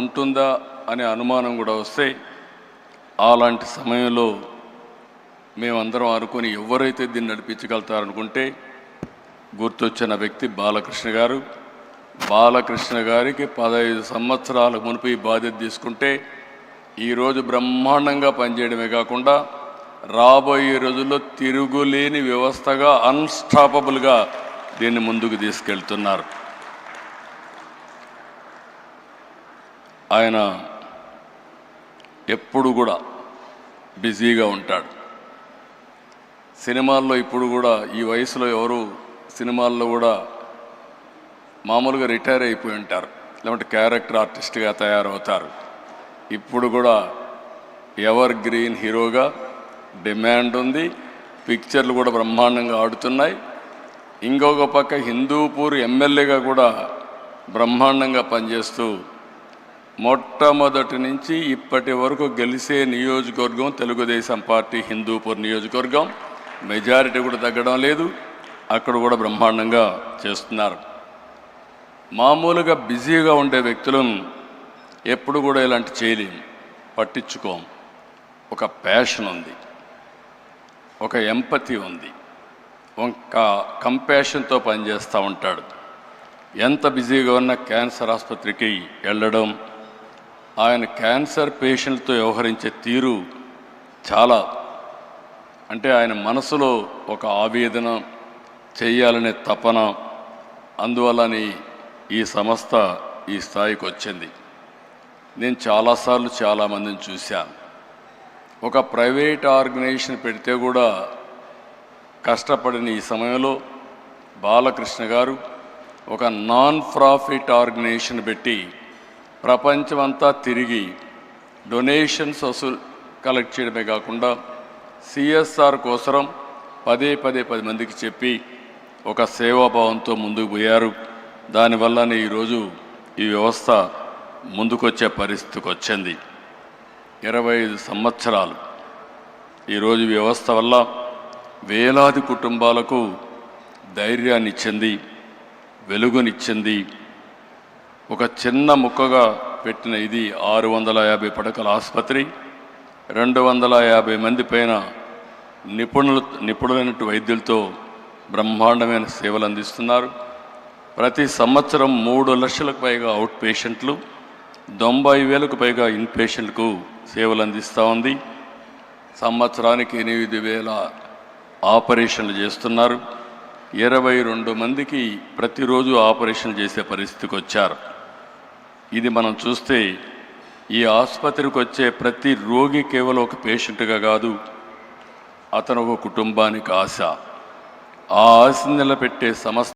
ఉంటుందా అనే అనుమానం కూడా వస్తే అలాంటి సమయంలో మేమందరం అనుకుని ఎవరైతే దీన్ని నడిపించగలుగుతారనుకుంటే గుర్తొచ్చిన వ్యక్తి బాలకృష్ణ గారు. బాలకృష్ణ గారికి 15 సంవత్సరాల మునుపు ఈ బాధ్యత తీసుకుంటే ఈరోజు బ్రహ్మాండంగా పనిచేయడమే కాకుండా రాబోయే రోజుల్లో తిరుగులేని వ్యవస్థగా అన్స్టాపబుల్గా దీన్ని ముందుకు తీసుకెళ్తున్నారు. ఆయన ఎప్పుడు కూడా బిజీగా ఉంటాడు. సినిమాల్లో ఇప్పుడు కూడా ఈ వయసులో ఎవరు సినిమాల్లో కూడా మామూలుగా రిటైర్ అయిపోయి ఉంటారు, లేకుంటే క్యారెక్టర్ ఆర్టిస్ట్గా తయారవుతారు. ఇప్పుడు కూడా ఎవర్ గ్రీన్ హీరోగా డిమాండ్ ఉంది. పిక్చర్లు కూడా బ్రహ్మాండంగా ఆడుతున్నాయి. ఇంకొక పక్క హిందూపూర్ ఎమ్మెల్యేగా కూడా బ్రహ్మాండంగా పనిచేస్తూ మొట్టమొదటి నుంచి ఇప్పటి వరకు గెలిచే నియోజకవర్గం తెలుగుదేశం పార్టీ హిందూపూర్ నియోజకవర్గం. మెజారిటీ కూడా తగ్గడం లేదు. అక్కడ కూడా బ్రహ్మాండంగా చేస్తున్నారు. మామూలుగా బిజీగా ఉండే వ్యక్తులను ఎప్పుడు కూడా ఇలాంటి చేయలేము, పట్టించుకోం. ఒక ప్యాషన్ ఉంది, ఒక ఎంపతి ఉంది, ఒక కంపాషన్తో పనిచేస్తూ ఉంటాడు. ఎంత బిజీగా ఉన్న క్యాన్సర్ ఆసుపత్రికి వెళ్ళడం, ఆయన క్యాన్సర్ పేషెంట్తో వ్యవహరించే తీరు చాలా, అంటే ఆయన మనసులో ఒక ఆవేదన చేయాలనే తపన, అందువలని ఈ సంస్థ ఈ స్థాయికి వచ్చింది. నేను చాలాసార్లు చాలామందిని చూశాను. ఒక ప్రైవేట్ ఆర్గనైజేషన్ పెడితే కూడా కష్టపడిన ఈ సమయంలో బాలకృష్ణ గారు ఒక నాన్ ప్రాఫిట్ ఆర్గనైజేషన్ పెట్టి ప్రపంచమంతా తిరిగి డొనేషన్స్ కలెక్ట్ చేయడమే కాకుండా సిఎస్ఆర్ కోసం పదే 10 మందికి చెప్పి ఒక సేవాభావంతో ముందుకు పోయారు. దానివల్లనే ఈరోజు ఈ వ్యవస్థ ముందుకొచ్చే పరిస్థితికి వచ్చింది. 25 సంవత్సరాలు ఈరోజు వ్యవస్థ వల్ల వేలాది కుటుంబాలకు ధైర్యాన్ని ఇచ్చింది, వెలుగునిచ్చింది. ఒక చిన్న ముక్కగా పెట్టిన ఇది 650 పడకల ఆసుపత్రి, 250 మంది పైన నిపుణులైన వైద్యులతో బ్రహ్మాండమైన సేవలు అందిస్తున్నారు. ప్రతి సంవత్సరం 3 లక్షలకు పైగా అవుట్ పేషెంట్లు, 90,000కు పైగా ఇన్ పేషెంట్కు సేవలు అందిస్తూ ఉంది. సంవత్సరానికి 8,000 ఆపరేషన్లు చేస్తున్నారు. 22 మందికి ప్రతిరోజు ఆపరేషన్ చేసే పరిస్థితికి వచ్చారు. ఇది మనం చూస్తే ఈ ఆసుపత్రికి వచ్చే ప్రతి రోగి కేవలం ఒక పేషెంట్గా కాదు, అతను ఒక కుటుంబానికి ఆశ. ఆ ఆశ నిలబెట్టే సంస్థ